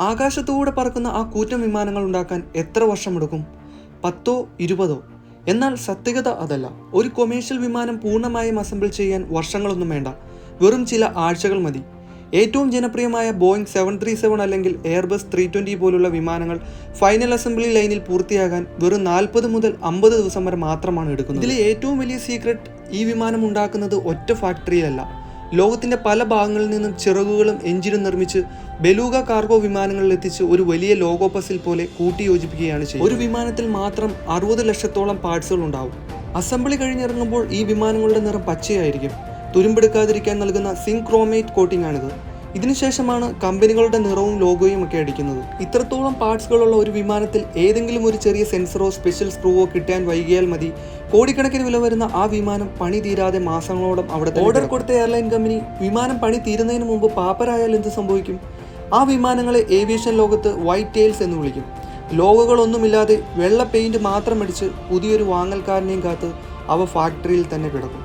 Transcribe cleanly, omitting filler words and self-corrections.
ആകാശത്തൂടെ പറക്കുന്ന ആ കൂറ്റൻ വിമാനങ്ങൾ ഉണ്ടാക്കാൻ എത്ര വർഷമെടുക്കും? 10ഓ 20ഓ? എന്നാൽ സത്യകത അതല്ല. ഒരു കൊമേഴ്ഷ്യൽ വിമാനം പൂർണ്ണമായും അസംബിൾ ചെയ്യാൻ വർഷങ്ങളൊന്നും വേണ്ട, വെറും ചില ആഴ്ചകൾ മതി. ഏറ്റവും ജനപ്രിയമായ ബോയിങ് 737 അല്ലെങ്കിൽ എയർബസ് 320 പോലുള്ള വിമാനങ്ങൾ ഫൈനൽ അസംബ്ലി ലൈനിൽ പൂർത്തിയാകാൻ വെറും 40 മുതൽ 50 ദിവസം വരെ മാത്രമാണ് എടുക്കുന്നത്. ഇതിലെ ഏറ്റവും വലിയ സീക്രട്ട്, ഈ വിമാനം ഉണ്ടാക്കുന്നത് ഒറ്റ ഫാക്ടറിയിലല്ല, ലോകത്തിന്റെ പല ഭാഗങ്ങളിൽ നിന്നും ചിറകുകളും എഞ്ചിനും നിർമ്മിച്ച് ബെലൂഗ കാർഗോ വിമാനങ്ങളിൽ എത്തിച്ച് ഒരു വലിയ ലോഗോ പസിൽ പോലെ കൂട്ടിയോജിപ്പിക്കുകയാണ് ചെയ്യുന്നത്. ഒരു വിമാനത്തിൽ മാത്രം 60 ലക്ഷത്തോളം പാർട്സുകൾ ഉണ്ടാവും. അസംബ്ലി കഴിഞ്ഞിറങ്ങുമ്പോൾ ഈ വിമാനങ്ങളുടെ നിറം പച്ചയായിരിക്കും. തുരുമ്പെടുക്കാതിരിക്കാൻ നൽകുന്ന സിങ്ക്രോമേറ്റ് കോട്ടിംഗ് ആണിത്. ഇതിനുശേഷമാണ് കമ്പനികളുടെ നിറവും ലോഗോയും ഒക്കെ അടിക്കുന്നത്. ഇത്രത്തോളം പാർട്സുകളുള്ള ഒരു വിമാനത്തിൽ ഏതെങ്കിലും ഒരു ചെറിയ സെൻസറോ സ്പെഷ്യൽ സ്ക്രൂവോ കിട്ടാൻ വൈകിയാൽ മതി, കോടിക്കണക്കിന് വില വരുന്ന ആ വിമാനം പണി തീരാതെ മാസങ്ങളോളം അവിടെ ഓർഡർ കൊടുത്ത എയർലൈൻ കമ്പനി വിമാനം പണി തീരുന്നതിന് മുമ്പ് പാപ്പരായാൽ എന്ത് സംഭവിക്കും? ആ വിമാനങ്ങളെ ഏവിയേഷൻ ലോകത്ത് വൈറ്റ് ടെയിൽസ് എന്ന് വിളിക്കും. ലോഗോകളൊന്നുമില്ലാതെ വെള്ള പെയിന്റ് മാത്രം അടിച്ച് പുതിയൊരു വാങ്ങൽക്കാരനെയും കാത്ത് അവ ഫാക്ടറിയിൽ തന്നെ കിടക്കും.